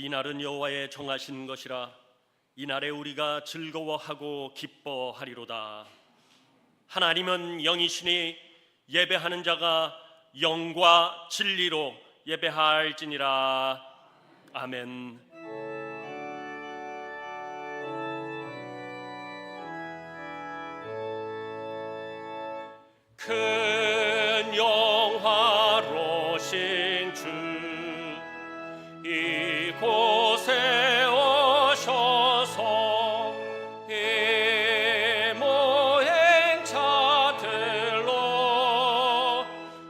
이날은 여호와의 정하신 것이라. 이날에 우리가 즐거워하고 기뻐하리로다. 하나님은 영이시니 예배하는 자가 영과 진리로 예배할지니라. 아멘. 큰 영화로신 주 이곳에 오셔서 이 모행차들로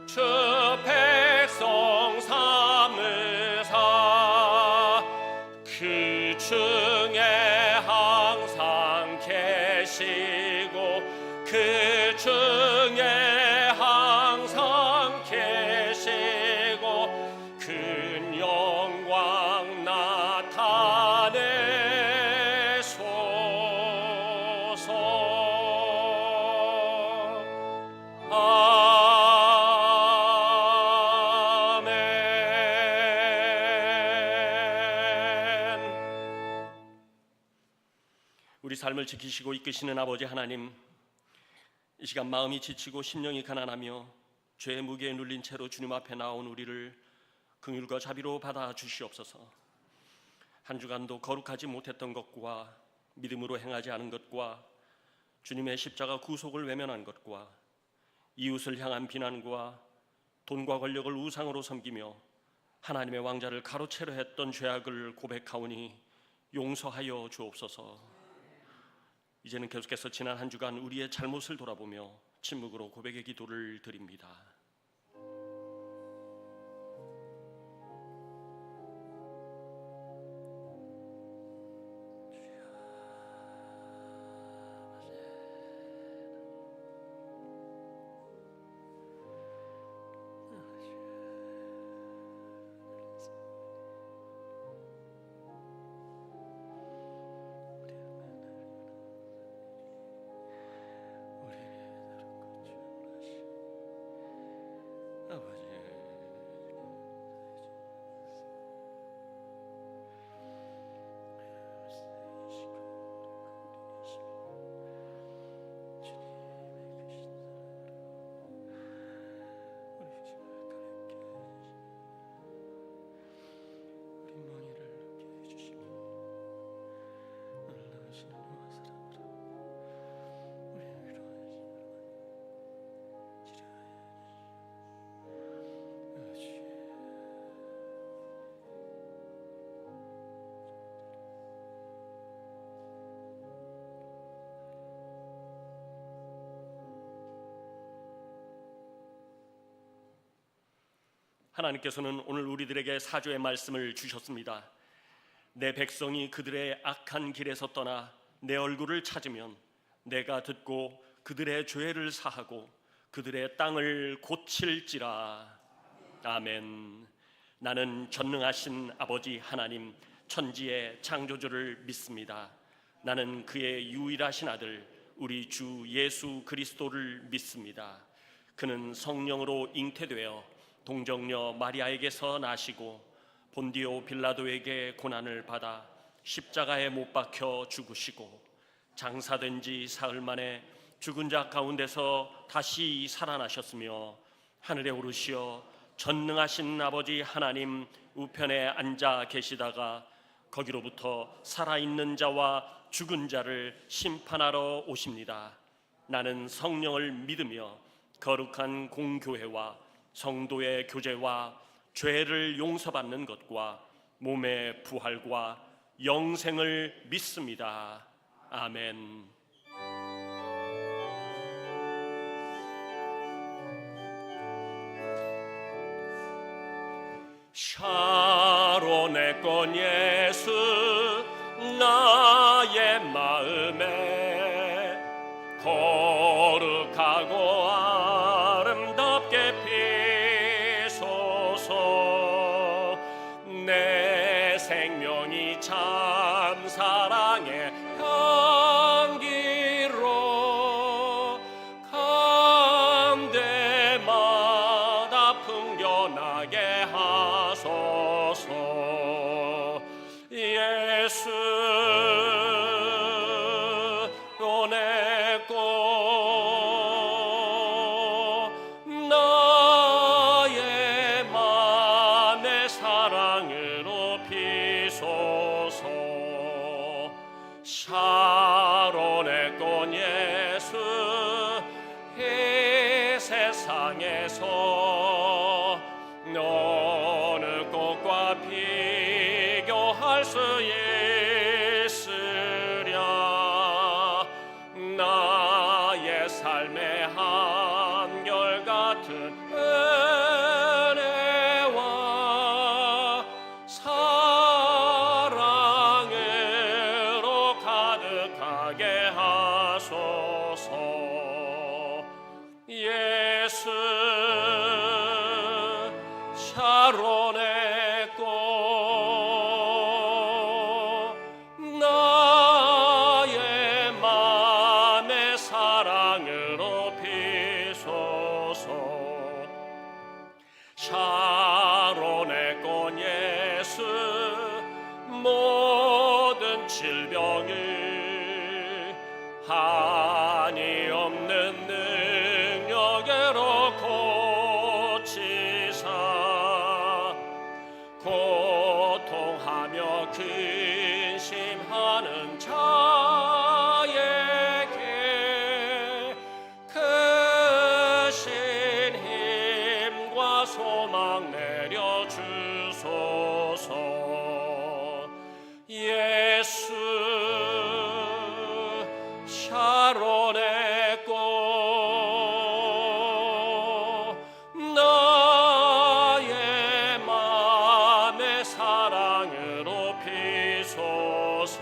주 백성 삼으사 그 중에 항상 계시고 그 중에 항상 계시고 큰 영광 나타내소서. 아멘. 우리 삶을 지키시고 이끄시는 아버지 하나님, 이 시간 마음이 지치고 심령이 가난하며 죄의 무게에 눌린 채로 주님 앞에 나온 우리를 긍휼과 자비로 받아 주시옵소서. 한 주간도 거룩하지 못했던 것과 믿음으로 행하지 않은 것과 주님의 십자가 구속을 외면한 것과 이웃을 향한 비난과 돈과 권력을 우상으로 섬기며 하나님의 왕자를 가로채려 했던 죄악을 고백하오니 용서하여 주옵소서. 이제는 계속해서 지난 한 주간 우리의 잘못을 돌아보며 침묵으로 고백의 기도를 드립니다. 하나님께서는 오늘 우리들에게 사조의 말씀을 주셨습니다. 내 백성이 그들의 악한 길에서 떠나 내 얼굴을 찾으면 내가 듣고 그들의 죄를 사하고 그들의 땅을 고칠지라. 아멘. 나는 전능하신 아버지 하나님, 천지의 창조주를 믿습니다. 나는 그의 유일하신 아들 우리 주 예수 그리스도를 믿습니다. 그는 성령으로 잉태되어 동정녀 마리아에게서 나시고 본디오 빌라도에게 고난을 받아 십자가에 못 박혀 죽으시고 장사된 지 사흘 만에 죽은 자 가운데서 다시 살아나셨으며 하늘에 오르시어 전능하신 아버지 하나님 우편에 앉아 계시다가 거기로부터 살아있는 자와 죽은 자를 심판하러 오십니다. 나는 성령을 믿으며 거룩한 공교회와 성도의 교제와 죄를 용서받는 것과 몸의 부활과 영생을 믿습니다. 아멘. 샤론의 꽃 예수 나의 마음에 거룩하고 아름답게 피소서. 내 생명이 참 사랑의 향기로 감대마다 풍겨나게 하소서. 예수 보냈고 나의 맘의 사랑으로 비소서. 샤론의 꽃 예수 이 세상에서 어느 꽃과 비교할 수 있으랴. 나의 삶의 한결같은 은혜와 사랑으로 가득하게 하소서. 예수 샤론의 꽃 나의 맘의 사랑으로 비소서. 샤론의 꽃 예수 모든 질병을 한이 없는 능력으로 고치사 고통하며 근심하는 자에게 크신 힘과 소망 내려주소서. 예수 샤론의 꽃 나의 맘의 사랑으로 비소서.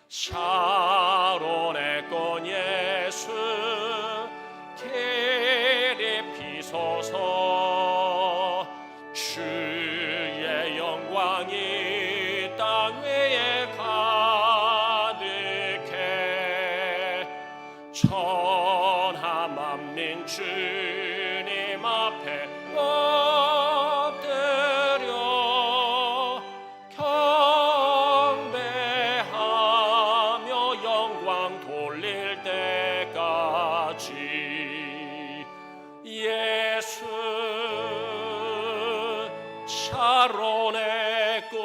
샤론의 꽃 예수 길이 피소서. 주의 영광이 땅 위에 가득해 천하 만민 주님 앞에 엎드려 경배하며 영광 돌릴 때까지. 예수 샤론의 꽃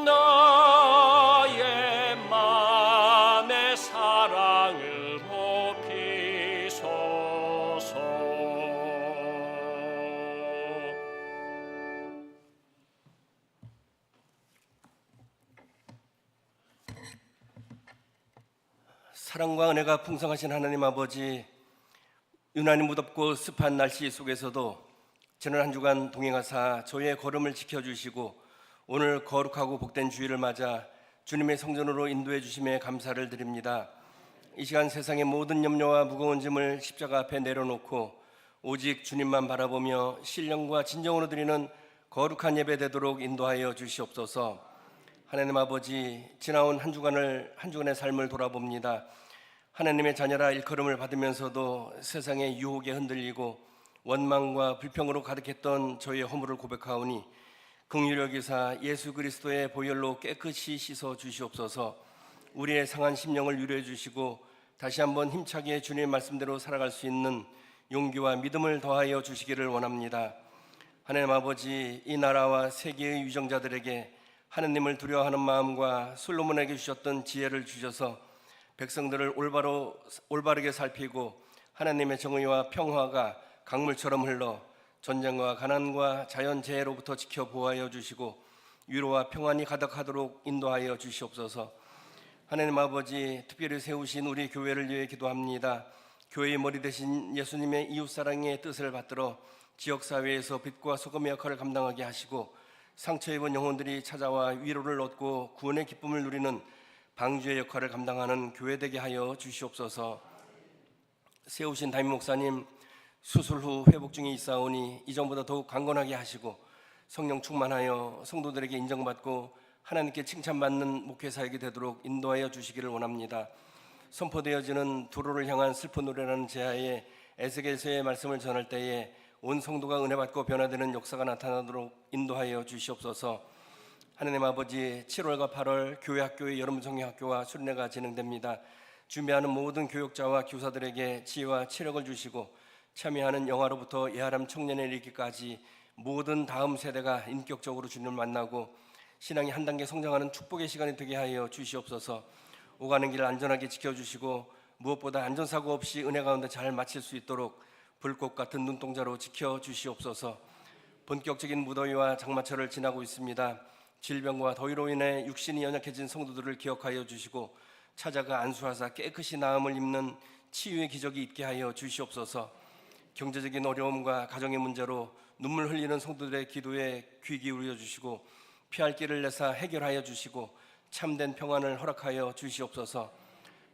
나의 맘의 사랑으로 비소서. 사랑과 은혜가 풍성하신 하나님 아버지, 유난히 무덥고 습한 날씨 속에서도 지난 한 주간 동행하사 저희의 걸음을 지켜주시고 오늘 거룩하고 복된 주일을 맞아 주님의 성전으로 인도해 주심에 감사를 드립니다. 이 시간 세상의 모든 염려와 무거운 짐을 십자가 앞에 내려놓고 오직 주님만 바라보며 신령과 진정으로 드리는 거룩한 예배 되도록 인도하여 주시옵소서. 하나님 아버지, 지나온 한 주간의 삶을 돌아봅니다. 하나님의 자녀라 일컬음을 받으면서도 세상의 유혹에 흔들리고 원망과 불평으로 가득했던 저희의 허물을 고백하오니 긍휼히 여기사 예수 그리스도의 보혈로 깨끗이 씻어 주시옵소서. 우리의 상한 심령을 위로해 주시고 다시 한번 힘차게 주님의 말씀대로 살아갈 수 있는 용기와 믿음을 더하여 주시기를 원합니다. 하나님 아버지, 이 나라와 세계의 유정자들에게 하나님을 두려워하는 마음과 솔로몬에게 주셨던 지혜를 주셔서 백성들을 올바르게 살피고 하나님의 정의와 평화가 강물처럼 흘러 전쟁과 가난과 자연재해로부터 지켜 보호하여 주시고 위로와 평안이 가득하도록 인도하여 주시옵소서. 하나님 아버지, 특별히 세우신 우리 교회를 위해 기도합니다. 교회의 머리 되신 예수님의 이웃사랑의 뜻을 받들어 지역사회에서 빛과 소금의 역할을 감당하게 하시고 상처 입은 영혼들이 찾아와 위로를 얻고 구원의 기쁨을 누리는 방주의 역할을 감당하는 교회 되게 하여 주시옵소서. 세우신 담임 목사님 수술 후 회복 중에 있사오니 이전보다 더욱 강건하게 하시고 성령 충만하여 성도들에게 인정받고 하나님께 칭찬받는 목회사역이 되도록 인도하여 주시기를 원합니다. 선포되어지는 도로를 향한 슬픈 노래라는 제하에 에스겔서의 말씀을 전할 때에 온 성도가 은혜 받고 변화되는 역사가 나타나도록 인도하여 주시옵소서. 하나님 아버지, 7월과 8월 교회 학교의 여름 성경학교와 수련회가 진행됩니다. 준비하는 모든 교육자와 교사들에게 지혜와 체력을 주시고 참여하는 영아로부터 예하람 청년에 이르기까지 모든 다음 세대가 인격적으로 주님을 만나고 신앙이 한 단계 성장하는 축복의 시간이 되게 하여 주시옵소서. 오가는 길 안전하게 지켜주시고 무엇보다 안전사고 없이 은혜 가운데 잘 마칠 수 있도록 불꽃 같은 눈동자로 지켜주시옵소서. 본격적인 무더위와 장마철을 지나고 있습니다. 질병과 더위로 인해 육신이 연약해진 성도들을 기억하여 주시고 찾아가 안수하사 깨끗이 나음을 입는 치유의 기적이 있게 하여 주시옵소서. 경제적인 어려움과 가정의 문제로 눈물 흘리는 성도들의 기도에 귀 기울여 주시고 피할 길을 내사 해결하여 주시고 참된 평안을 허락하여 주시옵소서.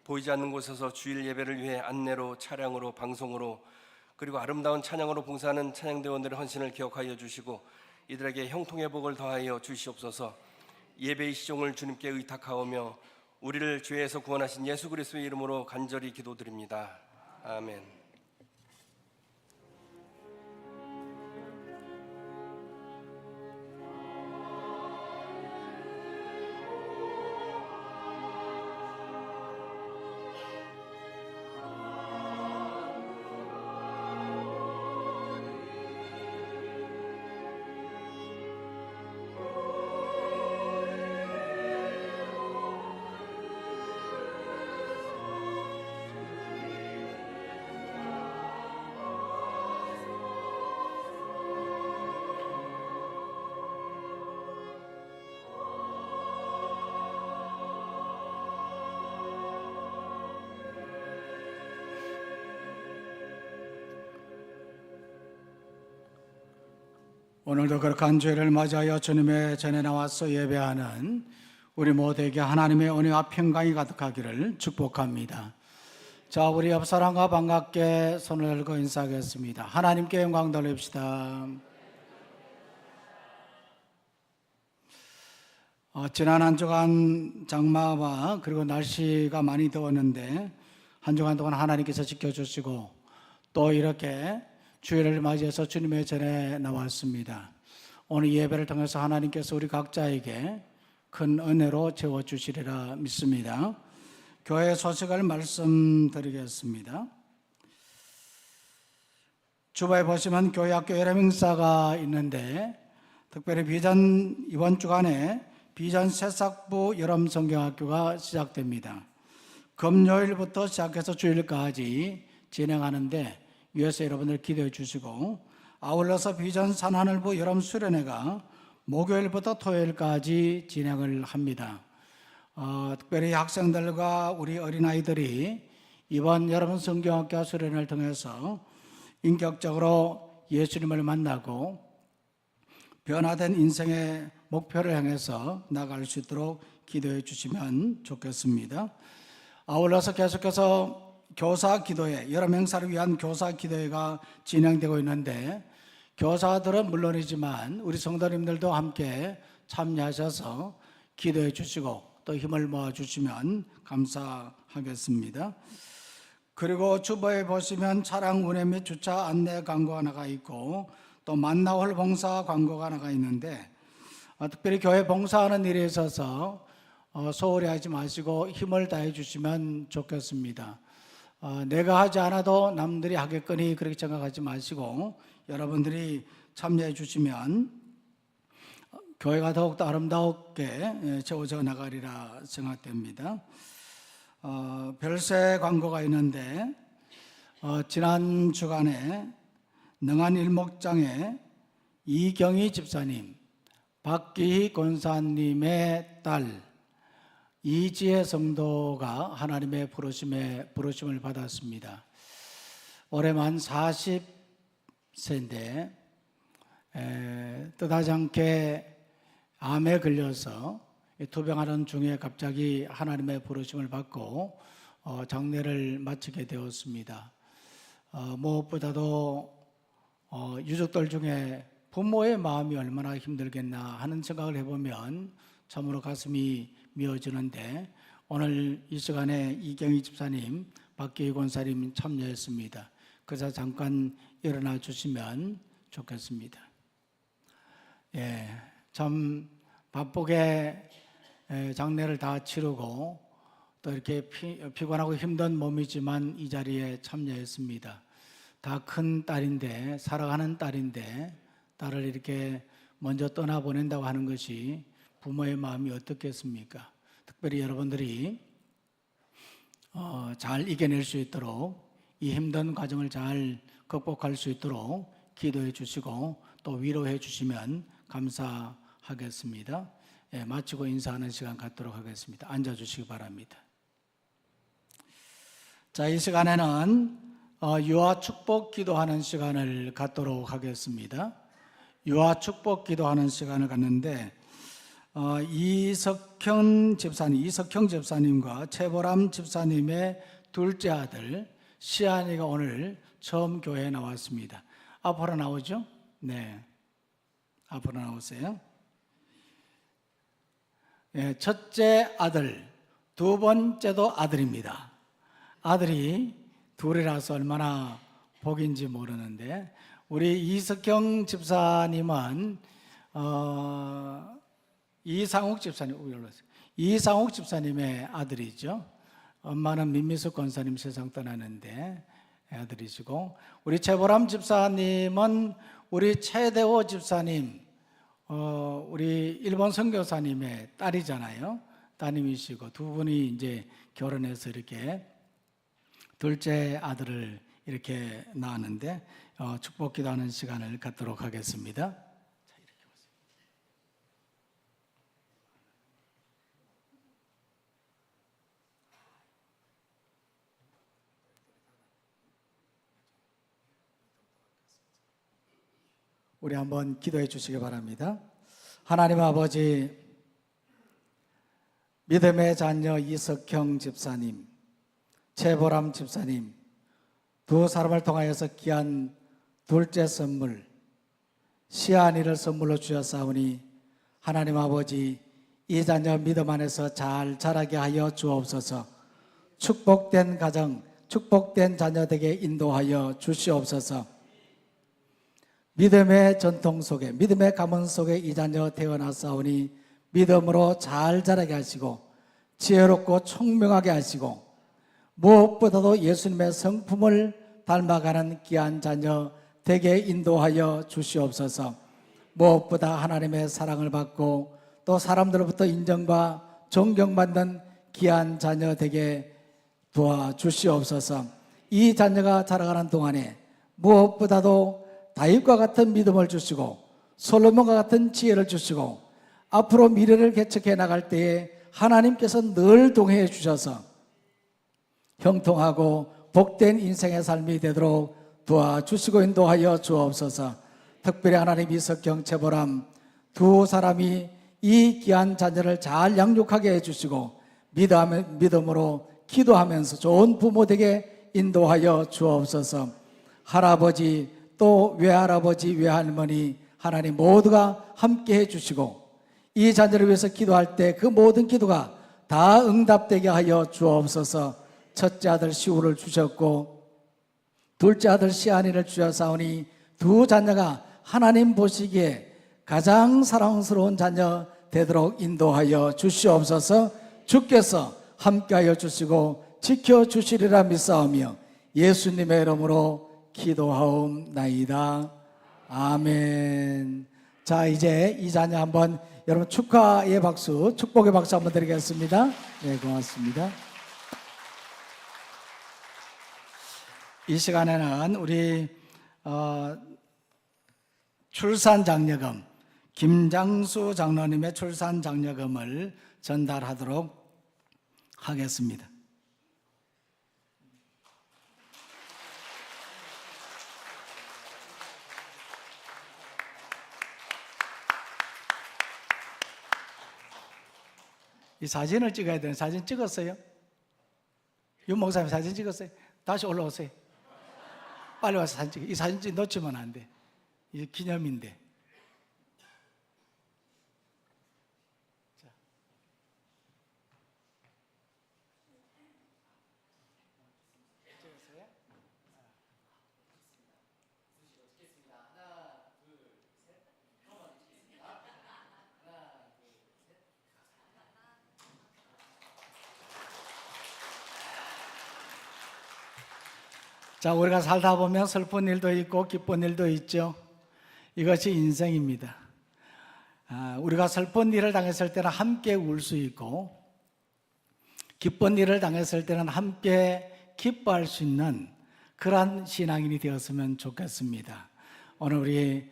보이지 않는 곳에서 주일 예배를 위해 안내로, 차량으로, 방송으로 그리고 아름다운 찬양으로 봉사하는 찬양대원들의 헌신을 기억하여 주시고 이들에게 형통의 복을 더하여 주시옵소서. 예배의 시종을 주님께 의탁하오며 우리를 죄에서 구원하신 예수 그리스도의 이름으로 간절히 기도드립니다. 아멘. 오늘도 거룩한 주일을 맞이하여 주님의 전에 나와서 예배하는 우리 모두에게 하나님의 은혜와 평강이 가득하기를 축복합니다. 자, 우리 옆 사람과 반갑게 손을 들고 인사하겠습니다. 하나님께 영광 돌립시다. 지난 한 주간 장마와 그리고 날씨가 많이 더웠는데 한 주간 동안 하나님께서 지켜주시고 또 이렇게 주일을 맞이해서 주님의 전에 나왔습니다. 오늘 예배를 통해서 하나님께서 우리 각자에게 큰 은혜로 채워주시리라 믿습니다. 교회 소식을 말씀드리겠습니다. 주보에 보시면 교회 학교 여러 행사가 있는데 특별히 이번 주간에 비전 새싹부 여름 성경학교가 시작됩니다. 금요일부터 시작해서 주일까지 진행하는데 위에서 여러분들 기도해 주시고 아울러서 비전 산하늘부 여름 수련회가 목요일부터 토요일까지 진행을 합니다. 특별히 학생들과 우리 어린아이들이 이번 여름 성경학교 수련회를 통해서 인격적으로 예수님을 만나고 변화된 인생의 목표를 향해서 나아갈 수 있도록 기도해 주시면 좋겠습니다. 아울러서 계속해서 교사 기도회, 여러 행사를 위한 교사 기도회가 진행되고 있는데 교사들은 물론이지만 우리 성도님들도 함께 참여하셔서 기도해 주시고 또 힘을 모아 주시면 감사하겠습니다. 그리고 주보에 보시면 차량 운행 및 주차 안내 광고가 나가 있고 또 만나홀 봉사 광고가 나가 있는데 특별히 교회 봉사하는 일에 있어서 소홀히 하지 마시고 힘을 다해 주시면 좋겠습니다. 내가 하지 않아도 남들이 하겠거니 그렇게 생각하지 마시고 여러분들이 참여해 주시면 교회가 더욱더 아름답게 채워져 나가리라 생각됩니다. 별세 광고가 있는데 지난 주간에 능한 일목장에 이경희 집사님, 박기희 권사님의 딸 이지혜 성도가 하나님의 부르심을 받았습니다. 올해 만 40세인데 뜻하지 않게 암에 걸려서 투병하는 중에 갑자기 하나님의 부르심을 받고 장례를 마치게 되었습니다. 무엇보다도 유족들 중에 부모의 마음이 얼마나 힘들겠나 하는 생각을 해보면 참으로 가슴이 미어지는데 오늘 이 시간에 이경희 집사님, 박기희 권사님 참여했습니다. 그래서 잠깐 일어나 주시면 좋겠습니다. 예, 참 바쁘게 장례를 다 치르고 또 이렇게 피곤하고 힘든 몸이지만 이 자리에 참여했습니다. 다 큰 딸인데, 사랑하는 딸인데 딸을 이렇게 먼저 떠나보낸다고 하는 것이 부모의 마음이 어떻겠습니까? 특별히 여러분들이 잘 이겨낼 수 있도록, 이 힘든 과정을 잘 극복할 수 있도록 기도해 주시고 또 위로해 주시면 감사하겠습니다. 예, 마치고 인사하는 시간 갖도록 하겠습니다. 앉아 주시기 바랍니다. 자, 이 시간에는 유아 축복 기도하는 시간을 갖도록 하겠습니다. 유아 축복 기도하는 시간을 갖는데 이석형 집사님과 최보람 집사님의 둘째 아들 시안이가 오늘 처음 교회에 나왔습니다. 앞으로 나오죠? 네, 앞으로 나오세요. 네, 첫째 아들, 두 번째도 아들입니다. 아들이 둘이라서 얼마나 복인지 모르는데, 우리 이석형 집사님은 이상욱 집사님의 아들이죠. 엄마는 민미숙 권사님 세상 떠나는데 아들이시고, 우리 최보람 집사님은 우리 최대호 집사님, 우리 일본 선교사님의 딸이잖아요. 따님이시고, 두 분이 이제 결혼해서 이렇게 둘째 아들을 이렇게 낳았는데 축복 기도하는 시간을 갖도록 하겠습니다. 우리 한번 기도해 주시기 바랍니다. 하나님 아버지, 믿음의 자녀 이석형 집사님, 최보람 집사님 두 사람을 통하여서 귀한 둘째 선물 시안이를 선물로 주셨사오니 하나님 아버지, 이 자녀 믿음 안에서 잘 자라게 하여 주옵소서. 축복된 가정, 축복된 자녀 되게 인도하여 주시옵소서. 믿음의 전통 속에, 믿음의 가문 속에 이 자녀 태어났사오니 믿음으로 잘 자라게 하시고 지혜롭고 총명하게 하시고 무엇보다도 예수님의 성품을 닮아가는 귀한 자녀 되게 인도하여 주시옵소서. 무엇보다 하나님의 사랑을 받고 또 사람들로부터 인정과 존경받는 귀한 자녀 되게 도와주시옵소서. 이 자녀가 자라가는 동안에 무엇보다도 다윗과 같은 믿음을 주시고 솔로몬과 같은 지혜를 주시고 앞으로 미래를 개척해 나갈 때에 하나님께서 늘 동행해 주셔서 형통하고 복된 인생의 삶이 되도록 도와주시고 인도하여 주옵소서. 특별히 하나님 이석경, 최보람 두 사람이 이 귀한 자녀를 잘 양육하게 해주시고 믿음으로 기도하면서 좋은 부모 되게 인도하여 주옵소서. 할아버지 또 외할아버지 외할머니 하나님 모두가 함께 해주시고 이 자녀를 위해서 기도할 때 그 모든 기도가 다 응답되게 하여 주옵소서. 첫째 아들 시우를 주셨고 둘째 아들 시안이를 주셨사오니 두 자녀가 하나님 보시기에 가장 사랑스러운 자녀 되도록 인도하여 주시옵소서. 주께서 함께하여 주시고 지켜주시리라 믿사오며 예수님의 이름으로 기도하옵나이다. 아멘. 자, 이제 이 자녀 한번 여러분 축하의 박수, 축복의 박수 한번 드리겠습니다. 네, 고맙습니다. 이 시간에는 우리 출산장려금, 김장수 장로님의 출산장려금을 전달하도록 하겠습니다. 이 사진을 찍어야 되는 사진 찍었어요? 윤 목사님 사진 찍었어요? 다시 올라오세요. 빨리 와서 사진 찍어. 이 사진 놓치면 안 돼. 이 기념인데. 자. 찍었어요? 하나, 자, 우리가 살다 보면 슬픈 일도 있고 기쁜 일도 있죠. 이것이 인생입니다. 우리가 슬픈 일을 당했을 때는 함께 울 수 있고, 기쁜 일을 당했을 때는 함께 기뻐할 수 있는 그러한 신앙인이 되었으면 좋겠습니다. 오늘 우리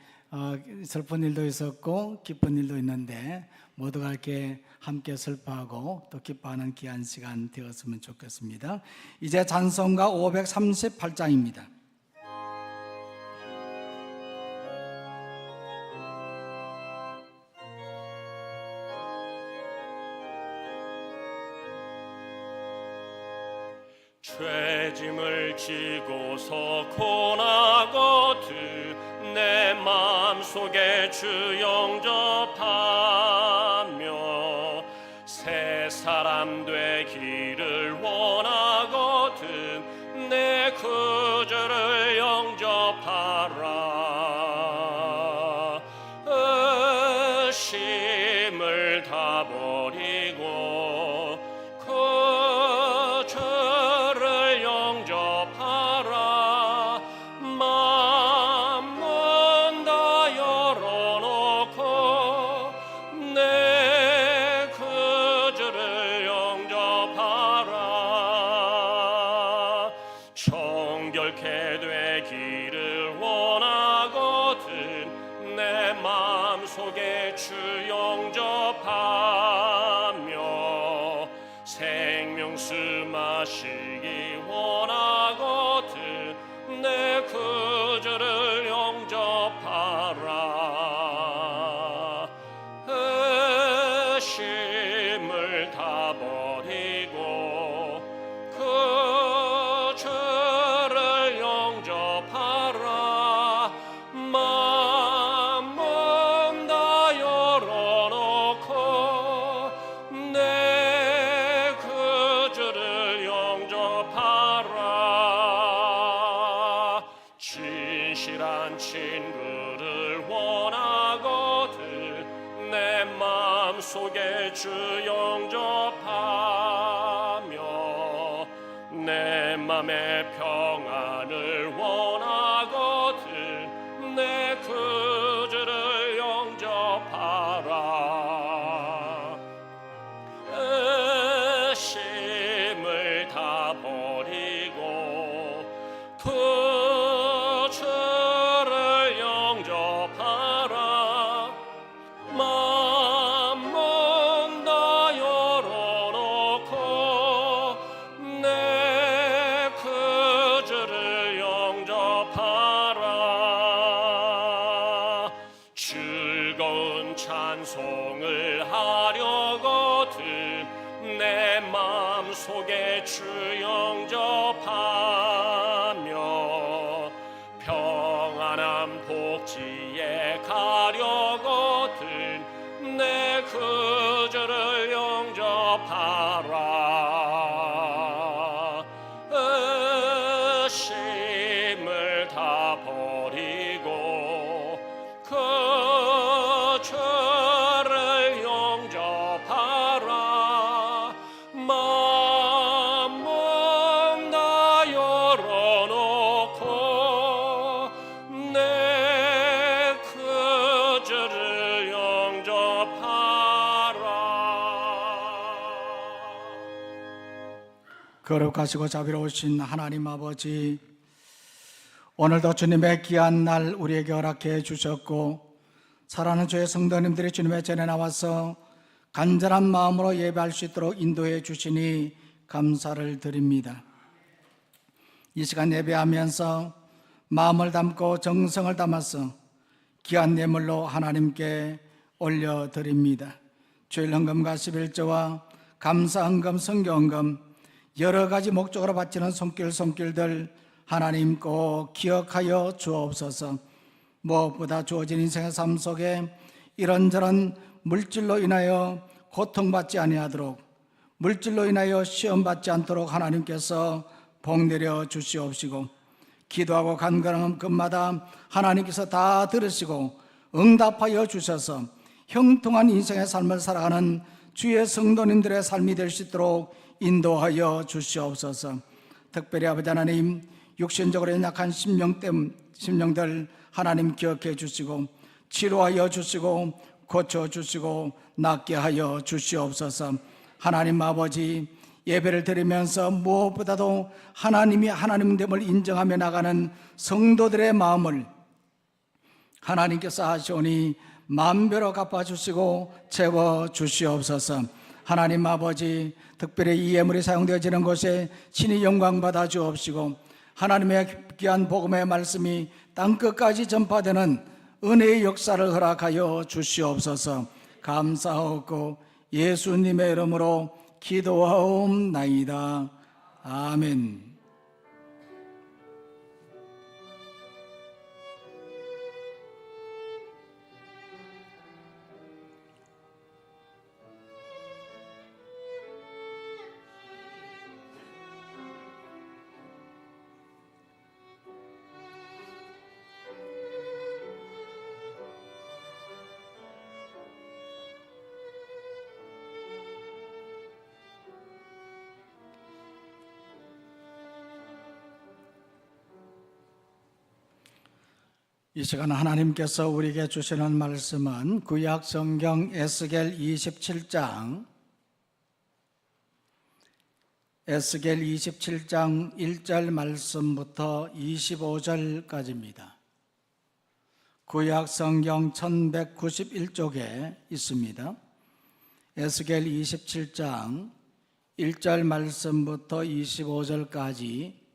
슬픈 일도 있었고 기쁜 일도 있는데 모두가 이렇게 함께 슬퍼하고 또 기뻐하는 귀한 시간 되었으면 좋겠습니다. 이제 찬송가 538장입니다. 죄짐을 지고서 고나거든 내 마음속에 주 영접하며 새 사람 되기를 원하거든 내 구주를 영접하라. 의심을 다 버리고 구주를 영접하라. 마음 다 열어놓고 내 구주를 영접하라. 정결케 되기를 원하거든 내 마음속에 주 영접하며 생명수 마시기 원하거든 내 구주를 영접하라. 의심을 다 버리고 구주를 영접하라. 마음 다 열어놓고 내 구주를 영접하라. 진실한 친구를 원하거든 내 마음속에 주 영접하며 내 맘의 평안을 원하거든 내 구주를 영접하라. 의심을 다 버리고 구주를 영접하라. 마음 다 열어놓고 내 구주를 영접하라. 즐거운 찬송을 하려거든 내 마음속에 주 영접하며 평안한 복지에 가려거든 내 구주를 영접하라. 의심을 다 버리고 구주를 영접하라. 마음 다 열어놓고 내 구주를 영접하라. 거룩하시고 자비로우신 하나님 아버지, 오늘도 주님의 귀한 날 우리에게 허락해 주셨고 사랑하는 주의 성도님들이 주님의 전에 나와서 간절한 마음으로 예배할 수 있도록 인도해 주시니 감사를 드립니다. 이 시간 예배하면서 마음을 담고 정성을 담아서 귀한 예물로 하나님께 올려드립니다. 주일 헌금과 11조와 감사 헌금, 성교 헌금, 여러 가지 목적으로 바치는 손길들 하나님 꼭 기억하여 주옵소서. 무엇보다 주어진 인생의 삶 속에 이런저런 물질로 인하여 고통받지 아니하도록, 물질로 인하여 시험받지 않도록 하나님께서 복내려 주시옵시고, 기도하고 간구하는 것마다 하나님께서 다 들으시고 응답하여 주셔서 형통한 인생의 삶을 살아가는 주의 성도님들의 삶이 될 수 있도록 인도하여 주시옵소서. 특별히 아버지 하나님, 육신적으로 연약한 심령들 하나님 기억해 주시고 치료하여 주시고 고쳐 주시고 낫게 하여 주시옵소서. 하나님 아버지, 예배를 드리면서 무엇보다도 하나님이 하나님됨을 인정하며 나가는 성도들의 마음을 하나님께서 하시오니 만배로 갚아주시고 채워주시옵소서. 하나님 아버지, 특별히 이 예물이 사용되어지는 곳에 신이 영광 받아 주옵시고 하나님의 귀한 복음의 말씀이 땅끝까지 전파되는 은혜의 역사를 허락하여 주시옵소서. 감사하고 예수님의 이름으로 기도하옵나이다. 아멘. 이 시간 하나님께서 우리에게 주시는 말씀은 구약 성경 에스겔 27장 1절 말씀부터 25절까지입니다. 구약 성경 1191쪽에 있습니다. 에스겔 27장 1절 말씀부터 25절까지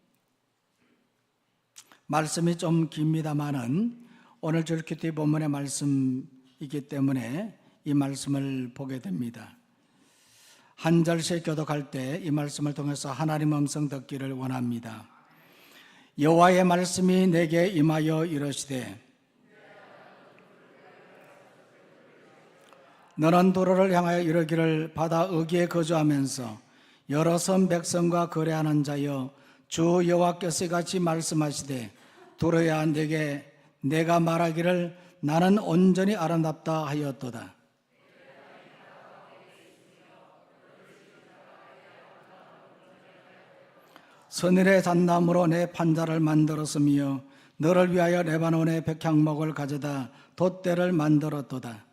말씀이 좀 깁니다만은 오늘 절기티 본문의 말씀이기 때문에 이 말씀을 보게 됩니다. 한 절씩 교독할 때 이 말씀을 통해서 하나님 음성 듣기를 원합니다. 여호와의 말씀이 내게 임하여 이르시되 너는 도로를 향하여 이르기를 바다 어귀에 거주하면서 여러 선 백성과 거래하는 자여 주 여호와께서 같이 말씀하시되 도로야 내가 말하기를 나는 온전히 아름답다 하였도다. 선일의 잣나무로 내 판자를 만들었으며 너를 위하여 레바논의 백향목을 가져다 돛대를 만들었도다.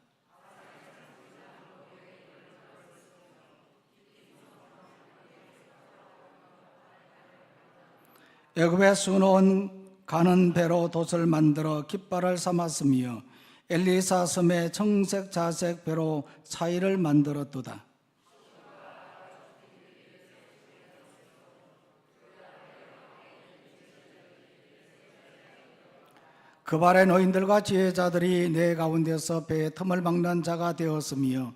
애굽에 수놓은 가는 배로 돛을 만들어 깃발을 삼았으며 엘리사 섬에 청색 자색 배로 차이를 만들었도다. 그 발의 노인들과 지혜자들이 내 가운데서 배의 틈을 막는 자가 되었으며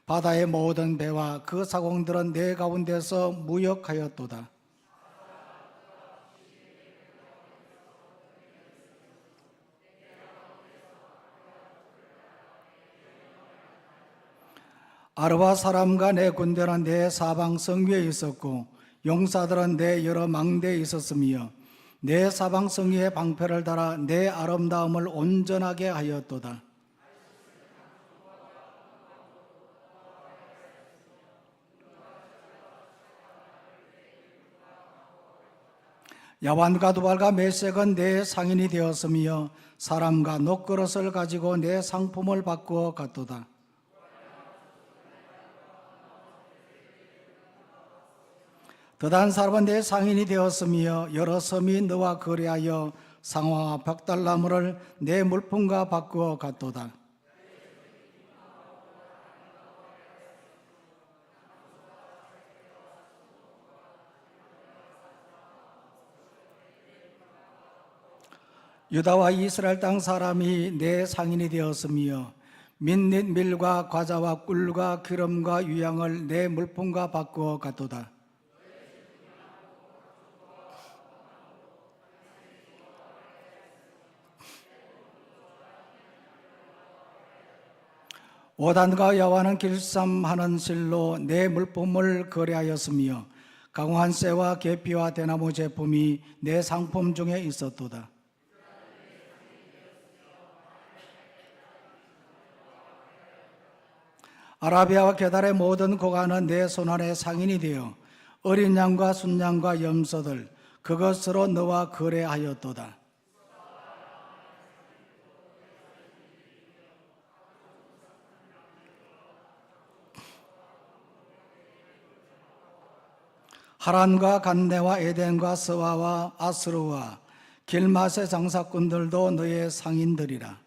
바다의 모든 배와 그 사공들은 내 가운데서 무역하였도다. 아르바 사람과 내 군대는 내 사방 성 위에 있었고 용사들은 내 여러 망대에 있었으며 내 사방 성 위에 방패를 달아 내 아름다움을 온전하게 하였도다. 야완과 두발과 메색은 내 상인이 되었으며 사람과 녹그릇을 가지고 내 상품을 바꾸어 갔도다. 더단 사람은 내 상인이 되었으며 여러 섬이 너와 거래하여 상화와 벽달나무를 내 물품과 바꾸어 갔도다. 유다와 이스라엘 땅 사람이 내 상인이 되었으며 민닛 밀과 과자와 꿀과 기름과 유향을 내 물품과 바꾸어 갔도다. 오단과 여호와는 길쌈하는 실로 내 물품을 거래하였으며 강화한 쇠와 계피와 대나무 제품이 내 상품 중에 있었도다. 아라비아와 게달의 모든 고관은 내 손안에 상인이 되어 어린 양과 순양과 염소들 그것으로 너와 거래하였도다. 하란과 간네와 에덴과 스와와 아스루와 길맛의 장사꾼들도 너의 상인들이라.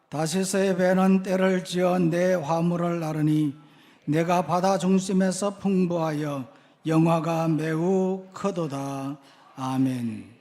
다시스의 배는 때를 지어 내 화물을 나르니 내가 바다 중심에서 풍부하여 영화가 매우 크도다. 아멘.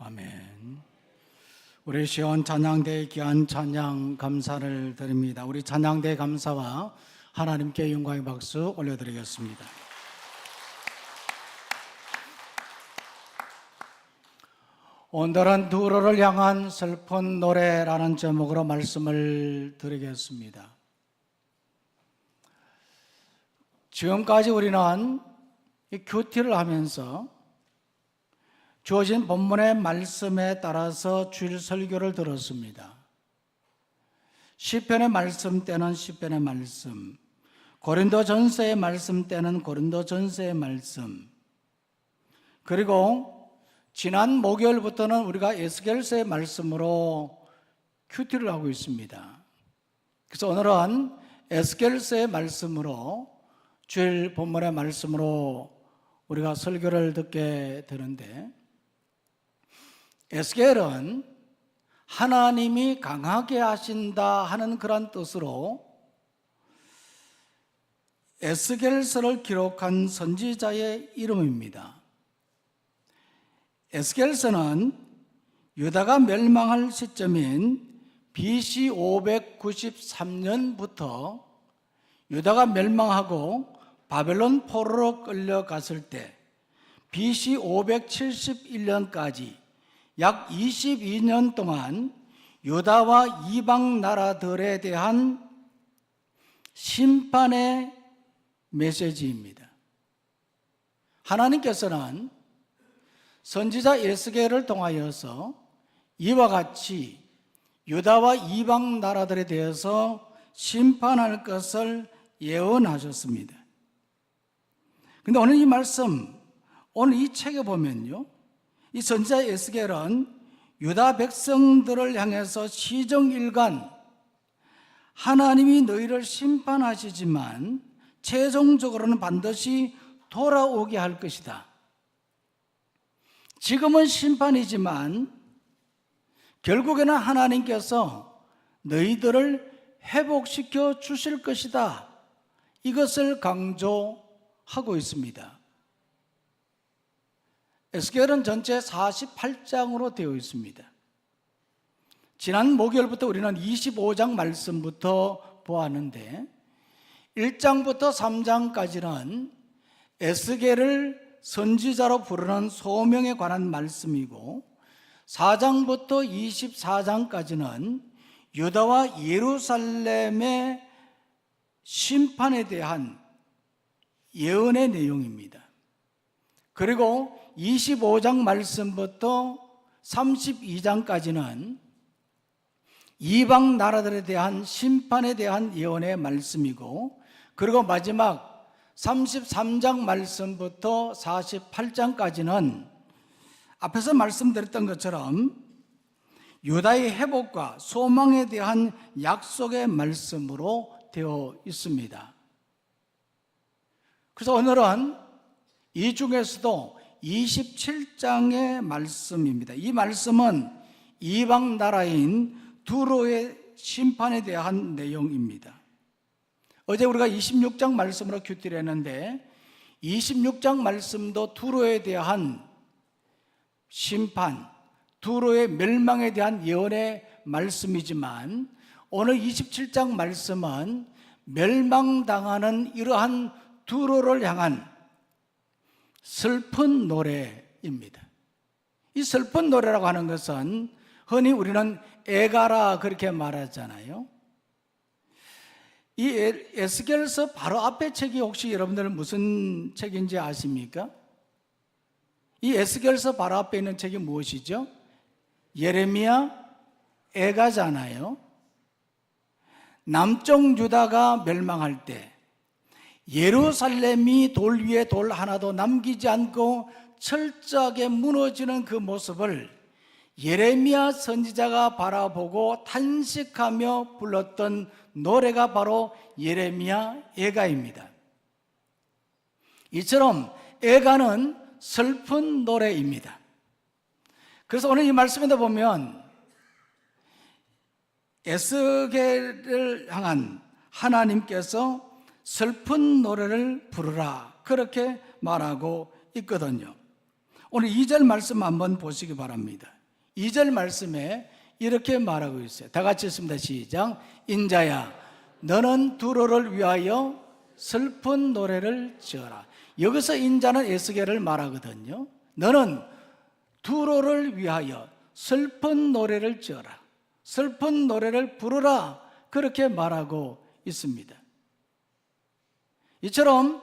아멘. 우리 시온 찬양대에 귀한 찬양 감사를 드립니다. 우리 찬양대 감사와 하나님께 영광의 박수 올려드리겠습니다. 오늘은 두로를 향한 슬픈 노래라는 제목으로 말씀을 드리겠습니다. 지금까지 우리는 이 큐티를 하면서 주어진 본문의 말씀에 따라서 주일 설교를 들었습니다. 시편의 말씀 때는 시편의 말씀, 고린도전서의 말씀 때는 고린도전서의 말씀, 그리고 지난 목요일부터는 우리가 에스겔서의 말씀으로 큐티를 하고 있습니다. 그래서 오늘은 에스겔서의 말씀으로, 주일 본문의 말씀으로 우리가 설교를 듣게 되는데, 에스겔은 하나님이 강하게 하신다 하는 그런 뜻으로 에스겔서를 기록한 선지자의 이름입니다. 에스겔서는 유다가 멸망할 시점인 BC 593년부터 유다가 멸망하고 바벨론 포로로 끌려갔을 때 BC 571년까지 약 22년 동안 유다와 이방 나라들에 대한 심판의 메시지입니다. 하나님께서는 선지자 에스겔을 통하여서 이와 같이 유다와 이방 나라들에 대해서 심판할 것을 예언하셨습니다. 그런데 오늘 이 말씀, 오늘 이 책에 보면요, 이 선지자 에스겔은 유다 백성들을 향해서 시정일관 하나님이 너희를 심판하시지만 최종적으로는 반드시 돌아오게 할 것이다. 지금은 심판이지만 결국에는 하나님께서 너희들을 회복시켜 주실 것이다. 이것을 강조하고 있습니다. 에스겔은 전체 48장으로 되어 있습니다. 지난 목요일부터 우리는 25장 말씀부터 보았는데 1장부터 3장까지는 에스겔을 선지자로 부르는 소명에 관한 말씀이고 4장부터 24장까지는 유다와 예루살렘의 심판에 대한 예언의 내용입니다. 그리고 25장 말씀부터 32장까지는 이방 나라들에 대한 심판에 대한 예언의 말씀이고, 그리고 마지막 33장 말씀부터 48장까지는 앞에서 말씀드렸던 것처럼 유다의 회복과 소망에 대한 약속의 말씀으로 되어 있습니다. 그래서 오늘은 이 중에서도 27장의 말씀입니다. 이 말씀은 이방 나라인 두로의 심판에 대한 내용입니다. 어제 우리가 26장 말씀으로 큐티를 했는데 26장 말씀도 두로에 대한 심판, 두로의 멸망에 대한 예언의 말씀이지만 오늘 27장 말씀은 멸망당하는 이러한 두로를 향한 슬픈 노래입니다. 이 슬픈 노래라고 하는 것은 흔히 우리는 애가라 그렇게 말하잖아요. 이 에스겔서 바로 앞에 책이 혹시 여러분들 무슨 책인지 아십니까? 이 에스겔서 바로 앞에 있는 책이 무엇이죠? 예레미야 애가잖아요. 남쪽 유다가 멸망할 때 예루살렘이 돌 위에 돌 하나도 남기지 않고 철저하게 무너지는 그 모습을 예레미야 선지자가 바라보고 탄식하며 불렀던 노래가 바로 예레미야 애가입니다. 이처럼 애가는 슬픈 노래입니다. 그래서 오늘 이 말씀에다 보면 에스겔을 향한 하나님께서 슬픈 노래를 부르라 그렇게 말하고 있거든요. 오늘 2절 말씀 한번 보시기 바랍니다. 2절 말씀에 이렇게 말하고 있어요. 다 같이 읽습니다. 시작. 인자야 너는 두로를 위하여 슬픈 노래를 지어라. 여기서 인자는 에스겔을 말하거든요. 너는 두로를 위하여 슬픈 노래를 지어라. 슬픈 노래를 부르라. 그렇게 말하고 있습니다. 이처럼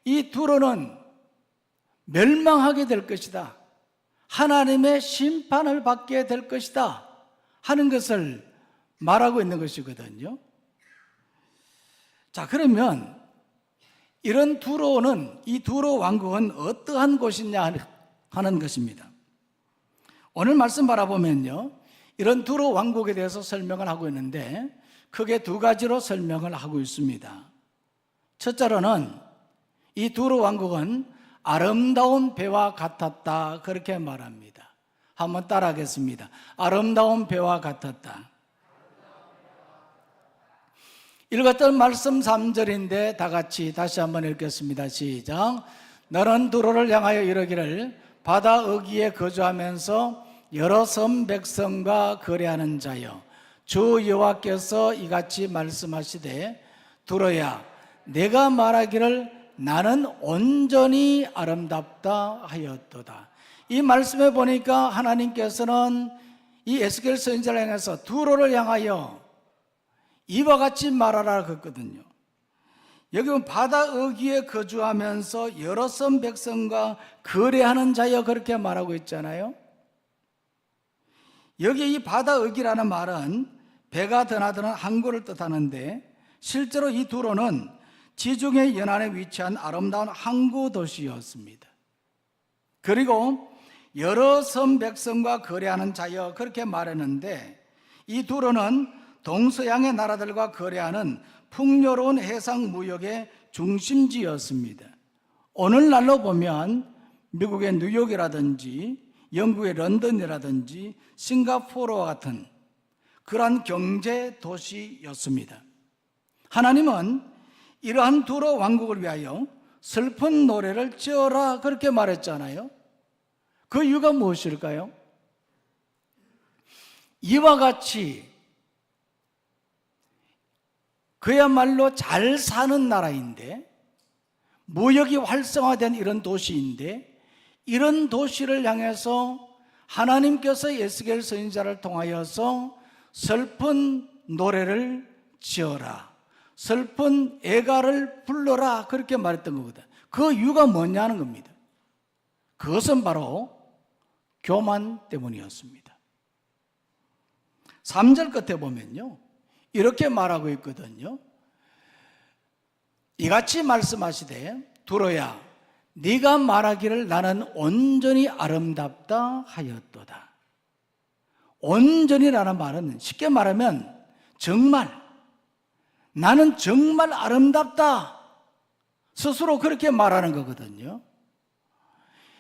이 두로는 멸망하게 될 것이다. 하나님의 심판을 받게 될 것이다 하는 것을 말하고 있는 것이거든요. 자, 그러면 이런 이 두로 왕국은 어떠한 곳이냐 하는 것입니다. 오늘 말씀 바라보면요, 이런 두로 왕국에 대해서 설명을 하고 있는데 크게 두 가지로 설명을 하고 있습니다. 첫째로는 이 두로 왕국은 아름다운 배와 같았다, 그렇게 말합니다. 한번 따라하겠습니다. 아름다운 배와 같았다. 읽었던 말씀 3절인데 다 같이 다시 한번 읽겠습니다. 시작. 너는 두로를 향하여 이르기를 바다 어귀에 거주하면서 여러 섬 백성과 거래하는 자여, 주 여호와께서 이같이 말씀하시되 두로야, 내가 말하기를 나는 온전히 아름답다 하였도다. 이 말씀에 보니까 하나님께서는 이 에스겔 선지자를 향해서 두로를 향하여 이와 같이 말하라 그랬거든요. 여기 보면 바다 어귀에 거주하면서 여러 섬 백성과 거래하는 자여, 그렇게 말하고 있잖아요. 여기 이 바다 어귀라는 말은 배가 드나드는 항구를 뜻하는데, 실제로 이 두로는 지중해 연안에 위치한 아름다운 항구 도시였습니다. 그리고 여러 섬 백성과 거래하는 자여, 그렇게 말했는데, 이 두로는 동서양의 나라들과 거래하는 풍요로운 해상 무역의 중심지였습니다. 오늘날로 보면 미국의 뉴욕이라든지 영국의 런던이라든지 싱가포르와 같은 그러한 경제 도시였습니다. 하나님은 이러한 두로 왕국을 위하여 슬픈 노래를 지어라, 그렇게 말했잖아요. 그 이유가 무엇일까요? 이와 같이 그야말로 잘 사는 나라인데, 무역이 활성화된 이런 도시인데, 이런 도시를 향해서 하나님께서 에스겔 선지자를 통하여서 슬픈 노래를 지어라, 슬픈 애가를 불러라, 그렇게 말했던 거거든. 그 이유가 뭐냐는 겁니다. 그것은 바로 교만 때문이었습니다. 3절 끝에 보면요, 이렇게 말하고 있거든요. 이같이 말씀하시되 두로야, 네가 말하기를 나는 온전히 아름답다 하였도다. 온전히라는 말은 쉽게 말하면 정말, 나는 정말 아름답다, 스스로 그렇게 말하는 거거든요.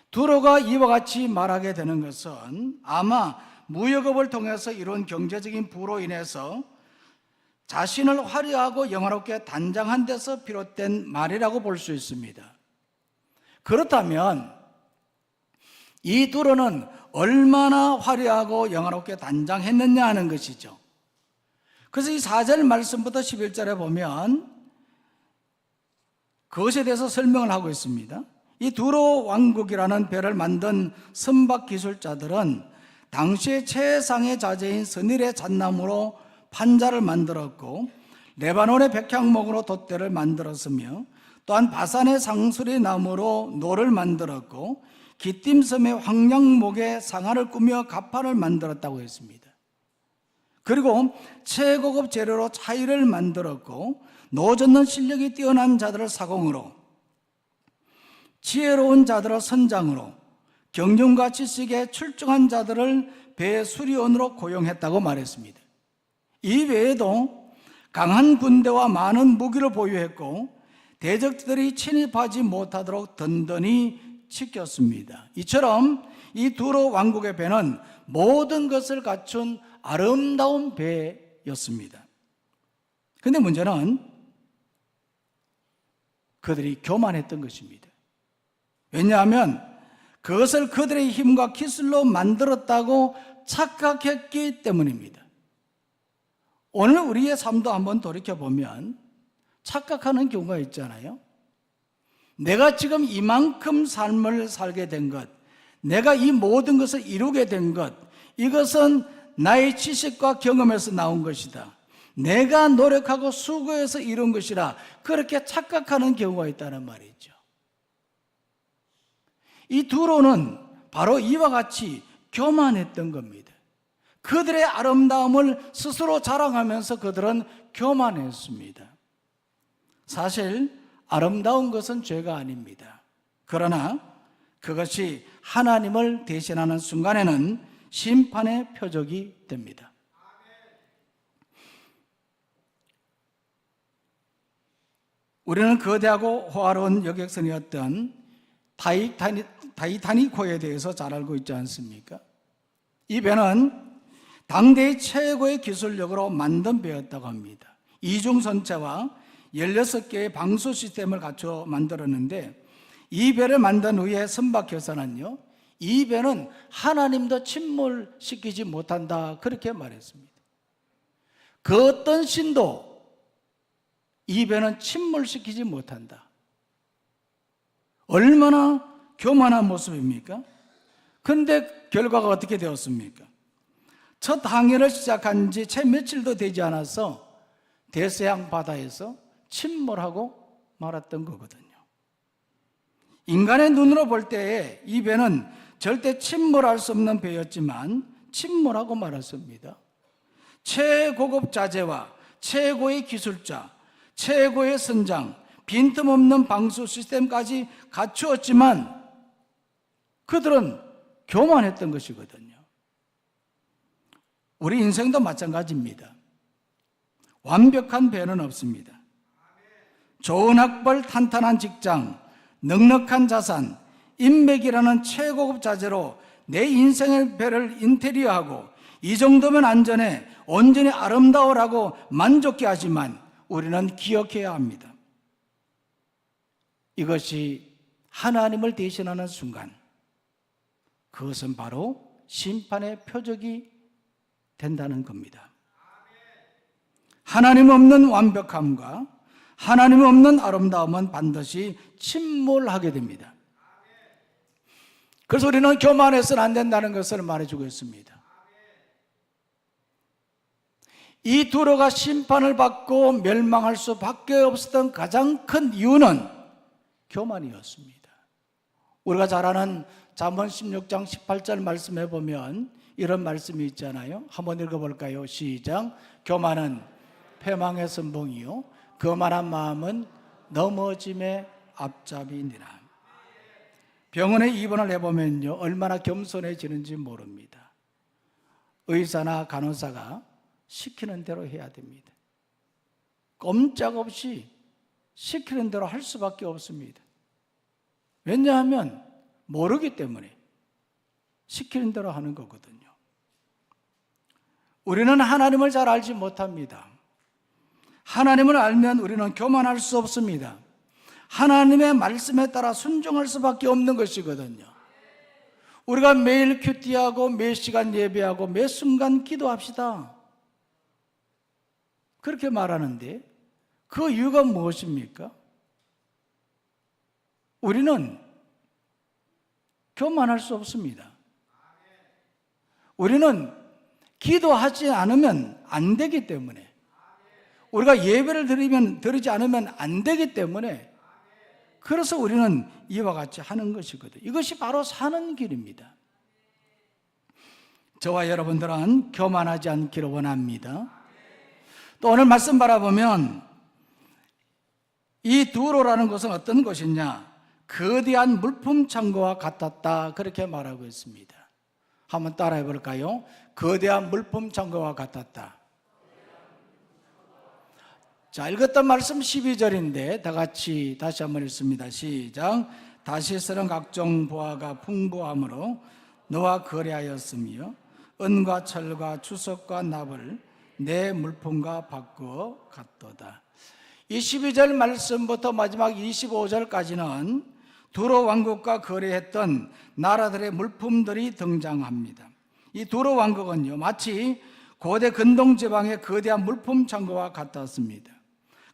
두로가 이와 같이 말하게 되는 것은 아마 무역업을 통해서 이룬 경제적인 부로 인해서 자신을 화려하고 영화롭게 단장한 데서 비롯된 말이라고 볼 수 있습니다. 그렇다면 이 두로는 얼마나 화려하고 영화롭게 단장했느냐 하는 것이죠. 그래서 이 4절 말씀부터 11절에 보면 그것에 대해서 설명을 하고 있습니다. 이 두로 왕국이라는 배를 만든 선박 기술자들은 당시의 최상의 자재인 선일의 잣나무로 판자를 만들었고, 레바논의 백향목으로 돛대를 만들었으며, 또한 바산의 상수리 나무로 노를 만들었고, 기띔섬의 황량목의 상아를 꾸며 갑판을 만들었다고 했습니다. 그리고 최고급 재료로 차이를 만들었고, 노젓는 실력이 뛰어난 자들을 사공으로, 지혜로운 자들을 선장으로, 경륜과 지식에 출중한 자들을 배 수리원으로 고용했다고 말했습니다. 이 외에도 강한 군대와 많은 무기를 보유했고, 대적들이 침입하지 못하도록 든든히 지켰습니다. 이처럼 이 두로 왕국의 배는 모든 것을 갖춘 아름다운 배였습니다. 그런데 문제는 그들이 교만했던 것입니다. 왜냐하면 그것을 그들의 힘과 기술로 만들었다고 착각했기 때문입니다. 오늘 우리의 삶도 한번 돌이켜보면 착각하는 경우가 있잖아요. 내가 지금 이만큼 삶을 살게 된 것, 내가 이 모든 것을 이루게 된 것, 이것은 나의 지식과 경험에서 나온 것이다, 내가 노력하고 수고해서 이룬 것이라, 그렇게 착각하는 경우가 있다는 말이죠. 이 두로는 바로 이와 같이 교만했던 겁니다. 그들의 아름다움을 스스로 자랑하면서 그들은 교만했습니다. 사실 아름다운 것은 죄가 아닙니다. 그러나 그것이 하나님을 대신하는 순간에는 심판의 표적이 됩니다. 우리는 거대하고 호화로운 여객선이었던 타이타닉호에 대해서 잘 알고 있지 않습니까? 이 배는 당대의 최고의 기술력으로 만든 배였다고 합니다. 이중선체와 16개의 방수 시스템을 갖춰 만들었는데, 이 배를 만든 후에 선박회사는요, 이 배는 하나님도 침몰시키지 못한다, 그렇게 말했습니다. 그 어떤 신도 이 배는 침몰시키지 못한다. 얼마나 교만한 모습입니까? 그런데 결과가 어떻게 되었습니까? 첫 항해를 시작한 지 채 며칠도 되지 않아서 대서양 바다에서 침몰하고 말았던 거거든요. 인간의 눈으로 볼 때에 이 배는 절대 침몰할 수 없는 배였지만 침몰하고 말았습니다. 최고급 자재와 최고의 기술자, 최고의 선장, 빈틈없는 방수 시스템까지 갖추었지만 그들은 교만했던 것이거든요. 우리 인생도 마찬가지입니다. 완벽한 배는 없습니다. 좋은 학벌, 탄탄한 직장, 넉넉한 자산, 인맥이라는 최고급 자재로 내 인생의 배를 인테리어하고 이 정도면 안전해, 온전히 아름다워라고 만족해 하지만 우리는 기억해야 합니다. 이것이 하나님을 대신하는 순간, 그것은 바로 심판의 표적이 된다는 겁니다. 하나님 없는 완벽함과 하나님 없는 아름다움은 반드시 침몰하게 됩니다. 그래서 우리는 교만해서는 안 된다는 것을 말해주고 있습니다. 이 두로가 심판을 받고 멸망할 수밖에 없었던 가장 큰 이유는 교만이었습니다. 우리가 잘 아는 잠언 16장 18절 말씀해 보면 이런 말씀이 있잖아요. 한번 읽어볼까요? 시작. 교만은 패망의 선봉이요 거만한 마음은 넘어짐의 앞잡이니라. 병원에 입원을 해보면요, 얼마나 겸손해지는지 모릅니다. 의사나 간호사가 시키는 대로 해야 됩니다. 꼼짝없이 시키는 대로 할 수밖에 없습니다. 왜냐하면 모르기 때문에 시키는 대로 하는 거거든요. 우리는 하나님을 잘 알지 못합니다. 하나님을 알면 우리는 교만할 수 없습니다. 하나님의 말씀에 따라 순종할 수밖에 없는 것이거든요. 우리가 매일 큐티하고 매 시간 예배하고 매 순간 기도합시다, 그렇게 말하는데 그 이유가 무엇입니까? 우리는 교만할 수 없습니다. 우리는 기도하지 않으면 안 되기 때문에, 우리가 예배를 드리지 않으면 안 되기 때문에, 그래서 우리는 이와 같이 하는 것이거든요. 이것이 바로 사는 길입니다. 저와 여러분들은 교만하지 않기를 원합니다. 또 오늘 말씀 바라보면 이 두로라는 것은 어떤 것이냐? 거대한 물품 창고와 같았다, 그렇게 말하고 있습니다. 한번 따라해 볼까요? 거대한 물품 창고와 같았다. 자, 읽었던 말씀 12절인데 다 같이 다시 한번 읽습니다. 시작. 다시스는 각종 보화가 풍부함으로 너와 거래하였으며 은과 철과 주석과 납을 내 물품과 바꾸어 갔도다. 이 12절 말씀부터 마지막 25절까지는 두로 왕국과 거래했던 나라들의 물품들이 등장합니다. 이 두로 왕국은요, 마치 고대 근동 지방의 거대한 물품 창고와 같았습니다.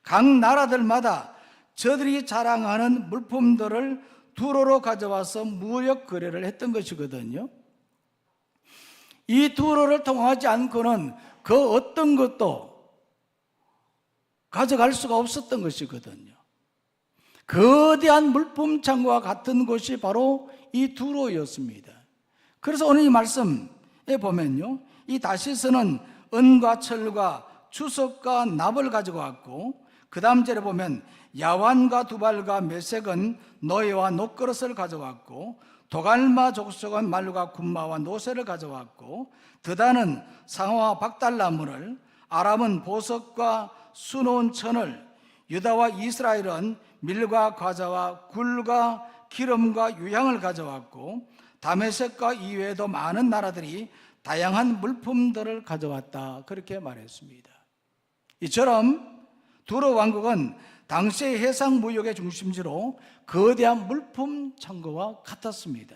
각 나라들마다 저들이 자랑하는 물품들을 두로로 가져와서 무역 거래를 했던 것이거든요. 이 두로를 통하지 않고는 그 어떤 것도 가져갈 수가 없었던 것이거든요. 거대한 물품 창고와 같은 곳이 바로 이 두로였습니다. 그래서 오늘 이 말씀에 보면요, 이 다시스는 은과 철과 주석과 납을 가지고 왔고 그 다음 절에 보면 야완과 두발과 메색은 노예와 녹그릇을 가져왔고 도갈마 족속은 말루가 군마와 노새를 가져왔고 드다는 상어와 박달나무를 아람은 보석과 수놓은 천을 유다와 이스라엘은 밀과 과자와 굴과 기름과 유향을 가져왔고 다메섹과 이외에도 많은 나라들이 다양한 물품들을 가져왔다 그렇게 말했습니다. 이처럼 두로 왕국은 당시의 해상 무역의 중심지로 거대한 물품 창고와 같았습니다.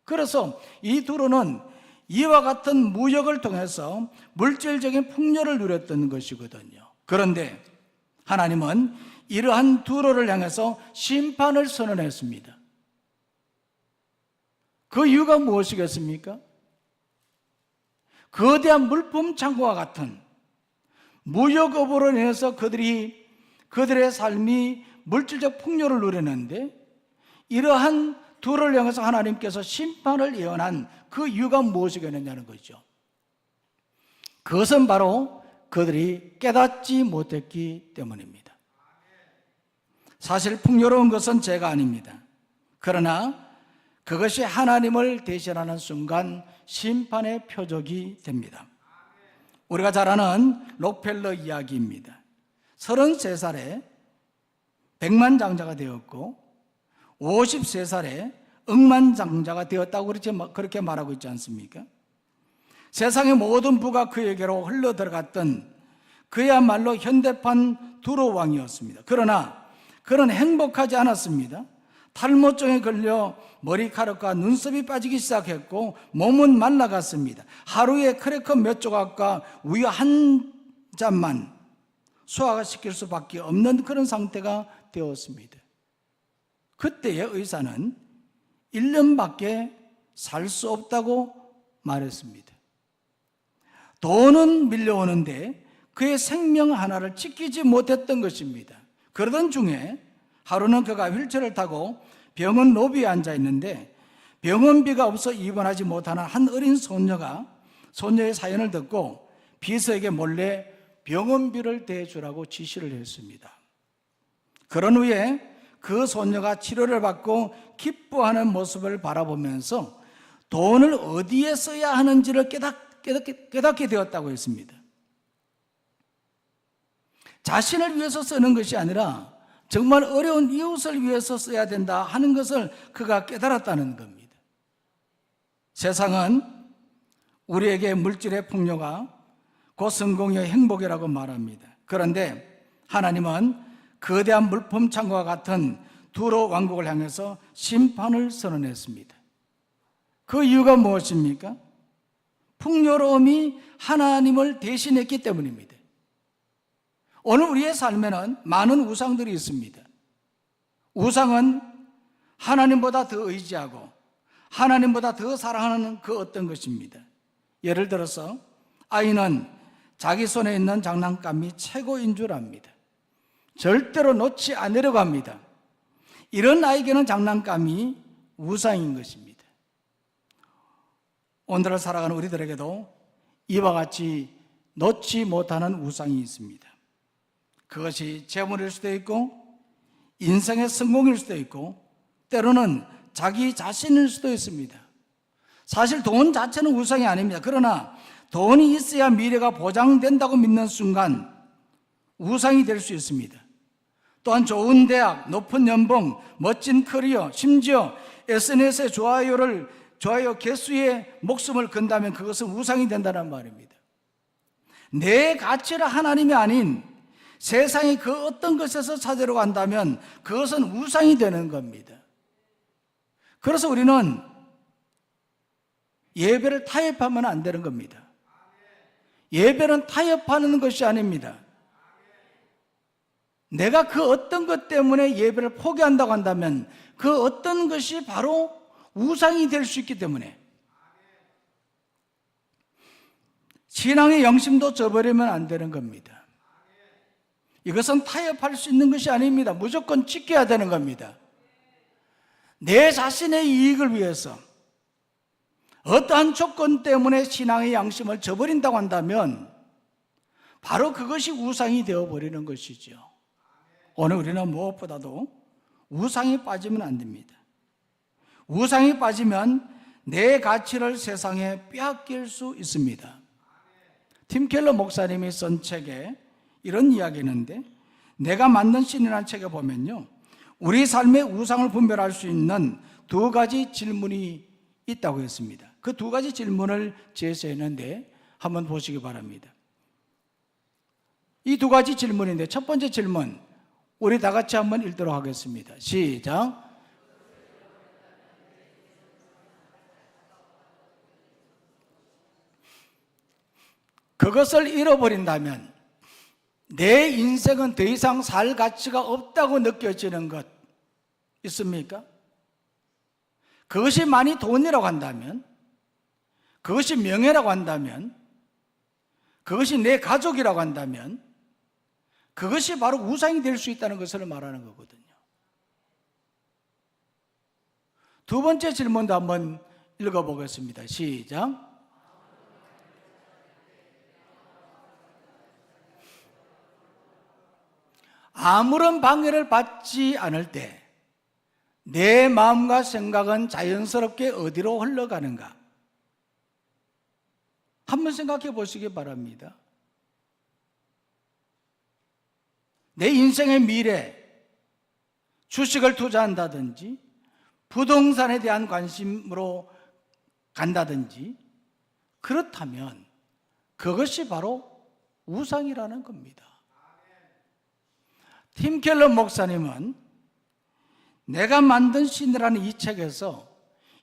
그래서 이 두로는 이와 같은 무역을 통해서 물질적인 풍요를 누렸던 것이거든요. 그런데 하나님은 이러한 두로를 향해서 심판을 선언했습니다. 그 이유가 무엇이겠습니까? 거대한 물품 창고와 같은 무역업으로 인해서 그들의 삶이 물질적 풍요를 누리는데 이러한 두로를 향해서 하나님께서 심판을 예언한 그 이유가 무엇이겠느냐는 거죠. 그것은 바로 그들이 깨닫지 못했기 때문입니다. 사실 풍요로운 것은 죄가 아닙니다. 그러나 그것이 하나님을 대신하는 순간 심판의 표적이 됩니다. 우리가 잘 아는 록펠러 이야기입니다. 33살에 백만장자가 되었고 53살에 억만장자가 되었다고 그렇게 말하고 있지 않습니까? 세상의 모든 부가 그에게로 흘러들어갔던 그야말로 현대판 두로 왕이었습니다. 그러나 그는 행복하지 않았습니다. 탈모증에 걸려 머리카락과 눈썹이 빠지기 시작했고 몸은 말라갔습니다. 하루에 크래커 몇 조각과 우유 한 잔만 소화시킬 수밖에 없는 그런 상태가 되었습니다. 그때의 의사는 1년밖에 살 수 없다고 말했습니다. 돈은 밀려오는데 그의 생명 하나를 지키지 못했던 것입니다. 그러던 중에 하루는 그가 휠체어를 타고 병원 로비에 앉아 있는데 병원비가 없어 입원하지 못하는 한 어린 소녀의 사연을 듣고 비서에게 몰래 병원비를 대주라고 지시를 했습니다. 그런 후에 그 소녀가 치료를 받고 기뻐하는 모습을 바라보면서 돈을 어디에 써야 하는지를 깨닫게 되었다고 했습니다. 자신을 위해서 쓰는 것이 아니라 정말 어려운 이웃을 위해서 써야 된다 하는 것을 그가 깨달았다는 겁니다. 세상은 우리에게 물질의 풍요가 곧 성공의 행복이라고 말합니다. 그런데 하나님은 거대한 물품 창고와 같은 두로 왕국을 향해서 심판을 선언했습니다. 그 이유가 무엇입니까? 풍요로움이 하나님을 대신했기 때문입니다. 오늘 우리의 삶에는 많은 우상들이 있습니다. 우상은 하나님보다 더 의지하고 하나님보다 더 사랑하는 그 어떤 것입니다. 예를 들어서 아이는 자기 손에 있는 장난감이 최고인 줄 압니다. 절대로 놓지 않으려고 합니다. 이런 아이에게는 장난감이 우상인 것입니다. 오늘을 살아가는 우리들에게도 이와 같이 놓지 못하는 우상이 있습니다. 그것이 재물일 수도 있고 인생의 성공일 수도 있고 때로는 자기 자신일 수도 있습니다. 사실 돈 자체는 우상이 아닙니다. 그러나 돈이 있어야 미래가 보장된다고 믿는 순간 우상이 될 수 있습니다. 또한 좋은 대학, 높은 연봉, 멋진 커리어, 심지어 SNS의 좋아요 개수에 목숨을 건다면 그것은 우상이 된다는 말입니다. 내 가치를 하나님이 아닌 세상의 그 어떤 것에서 찾으려고 한다면 그것은 우상이 되는 겁니다. 그래서 우리는 예배를 타협하면 안 되는 겁니다. 예배는 타협하는 것이 아닙니다. 내가 그 어떤 것 때문에 예배를 포기한다고 한다면 그 어떤 것이 바로 우상이 될 수 있기 때문에 신앙의 영심도 저버리면 안 되는 겁니다. 이것은 타협할 수 있는 것이 아닙니다. 무조건 지켜야 되는 겁니다. 내 자신의 이익을 위해서 어떠한 조건 때문에 신앙의 양심을 저버린다고 한다면 바로 그것이 우상이 되어버리는 것이죠. 오늘 우리는 무엇보다도 우상이 빠지면 안 됩니다. 우상이 빠지면 내 가치를 세상에 빼앗길 수 있습니다. 팀 켈러 목사님이 쓴 책에 이런 이야기가 있는데, 내가 만든 신이라는 책에 보면요, 우리 삶의 우상을 분별할 수 있는 두 가지 질문이 있다고 했습니다. 그 두 가지 질문을 제시했는데 한번 보시기 바랍니다. 이 두 가지 질문인데, 첫 번째 질문 우리 다 같이 한번 읽도록 하겠습니다. 시작. 그것을 잃어버린다면 내 인생은 더 이상 살 가치가 없다고 느껴지는 것 있습니까? 그것이 만이 돈이라고 한다면, 그것이 명예라고 한다면, 그것이 내 가족이라고 한다면, 그것이 바로 우상이 될 수 있다는 것을 말하는 거거든요. 두 번째 질문도 한번 읽어보겠습니다. 시작. 아무런 방해를 받지 않을 때 내 마음과 생각은 자연스럽게 어디로 흘러가는가? 한번 생각해 보시기 바랍니다. 내 인생의 미래, 주식을 투자한다든지 부동산에 대한 관심으로 간다든지, 그렇다면 그것이 바로 우상이라는 겁니다. 팀 켈러 목사님은 내가 만든 신이라는 이 책에서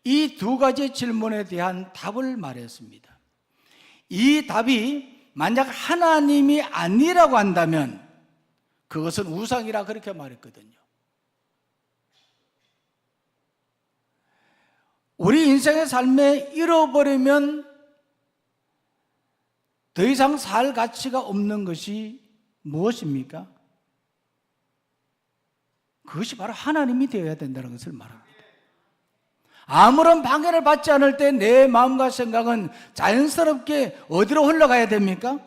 이 두 가지 질문에 대한 답을 말했습니다. 이 답이 만약 하나님이 아니라고 한다면 그것은 우상이라 그렇게 말했거든요. 우리 인생의 삶에 잃어버리면 더 이상 살 가치가 없는 것이 무엇입니까? 그것이 바로 하나님이 되어야 된다는 것을 말합니다. 아무런 방해를 받지 않을 때 내 마음과 생각은 자연스럽게 어디로 흘러가야 됩니까?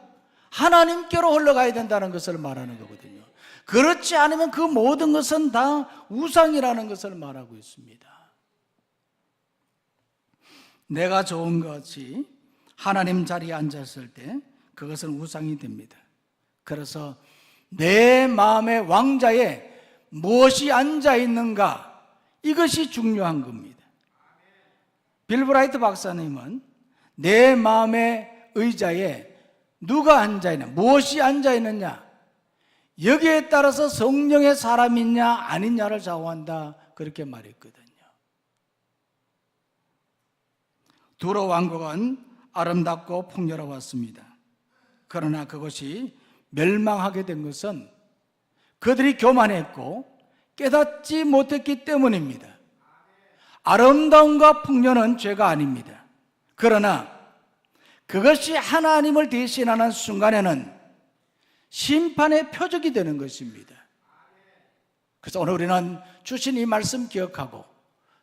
하나님께로 흘러가야 된다는 것을 말하는 거거든요. 그렇지 않으면 그 모든 것은 다 우상이라는 것을 말하고 있습니다. 내가 좋은 것이 하나님 자리에 앉았을 때 그것은 우상이 됩니다. 그래서 내 마음의 왕자에 무엇이 앉아 있는가, 이것이 중요한 겁니다. 빌 브라이트 박사님은 내 마음의 의자에 누가 앉아 있냐, 무엇이 앉아 있느냐, 여기에 따라서 성령의 사람이냐 아니냐를 좌우한다, 그렇게 말했거든요. 두로 왕국은 아름답고 풍요로웠습니다. 그러나 그것이 멸망하게 된 것은 그들이 교만했고 깨닫지 못했기 때문입니다. 아름다움과 풍요는 죄가 아닙니다. 그러나 그것이 하나님을 대신하는 순간에는 심판의 표적이 되는 것입니다. 그래서 오늘 우리는 주신 이 말씀 기억하고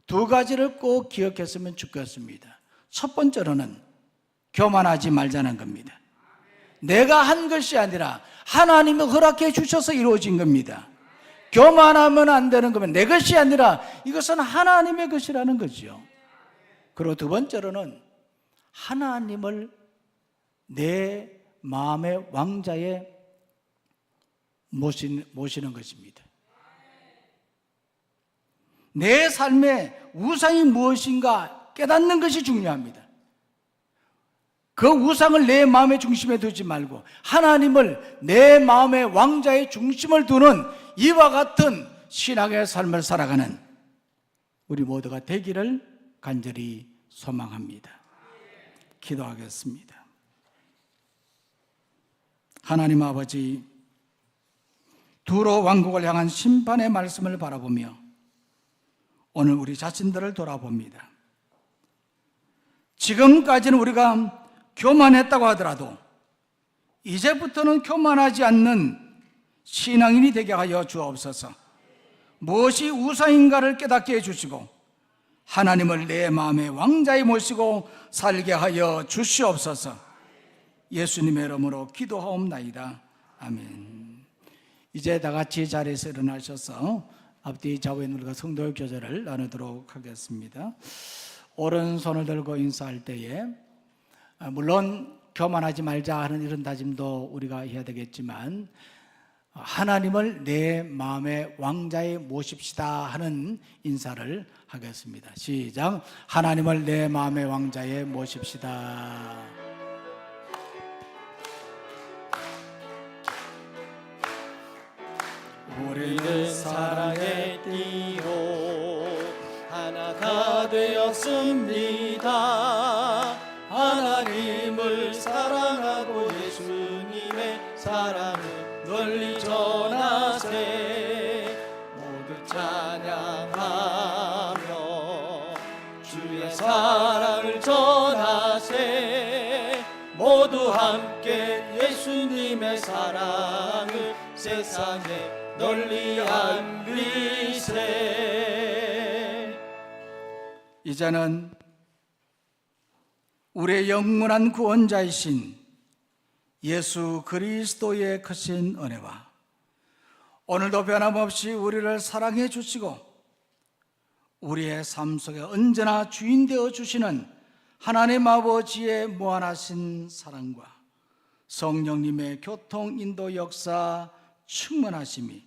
두 가지를 꼭 기억했으면 좋겠습니다. 첫 번째로는 교만하지 말자는 겁니다. 내가 한 것이 아니라 하나님이 허락해 주셔서 이루어진 겁니다. 교만하면 안 되는 겁니다. 내 것이 아니라 이것은 하나님의 것이라는 거죠. 그리고 두 번째로는 하나님을 내 마음의 왕자에 모시는 것입니다. 내 삶의 우상이 무엇인가 깨닫는 것이 중요합니다. 그 우상을 내 마음의 중심에 두지 말고 하나님을 내 마음의 왕자의 중심을 두는 이와 같은 신앙의 삶을 살아가는 우리 모두가 되기를 간절히 소망합니다. 기도하겠습니다. 하나님 아버지, 두로 왕국을 향한 심판의 말씀을 바라보며 오늘 우리 자신들을 돌아봅니다. 지금까지는 우리가 교만했다고 하더라도 이제부터는 교만하지 않는 신앙인이 되게 하여 주옵소서. 무엇이 우상인가를 깨닫게 해주시고 하나님을 내 마음의 왕자에 모시고 살게 하여 주시옵소서. 예수님의 이름으로 기도하옵나이다. 아멘. 이제 다 같이 자리에서 일어나셔서 앞뒤 좌우의 성도의 교제를 나누도록 하겠습니다. 오른손을 들고 인사할 때에 물론 교만하지 말자 하는 이런 다짐도 우리가 해야 되겠지만 하나님을 내 마음의 왕자에 모십시다 하는 인사를 하겠습니다. 시작. 하나님을 내 마음의 왕자에 모십시다. 우리는 사랑의 띠로 하나가 되었습니다. 하나님을 사랑하고 예수님의 사랑을 널리 전하세. 모두 찬양하며 주의 사랑을 전하세. 모두 함께 예수님의 사랑을 세상에 널리 알리세. 이제는 우리의 영원한 구원자이신 예수 그리스도의 크신 은혜와 오늘도 변함없이 우리를 사랑해 주시고 우리의 삶 속에 언제나 주인 되어 주시는 하나님 아버지의 무한하신 사랑과 성령님의 교통 인도 역사 충만하심이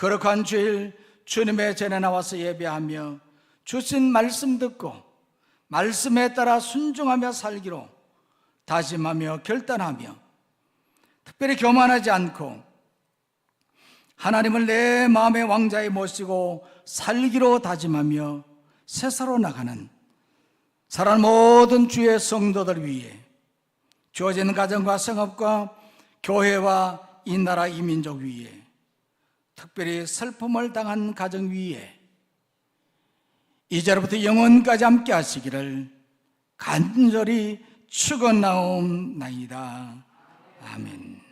거룩한 주일 주님의 전에 나와서 예배하며 주신 말씀 듣고 말씀에 따라 순종하며 살기로 다짐하며 결단하며 특별히 교만하지 않고 하나님을 내 마음의 왕자에 모시고 살기로 다짐하며 세사로 나가는 사랑하는 모든 주의 성도들 위해 주어진 가정과 성업과 교회와 이 나라 이 민족 위에 특별히 슬픔을 당한 가정 위에 이제로부터 영원까지 함께 하시기를 간절히 축원나옵나이다. 아멘.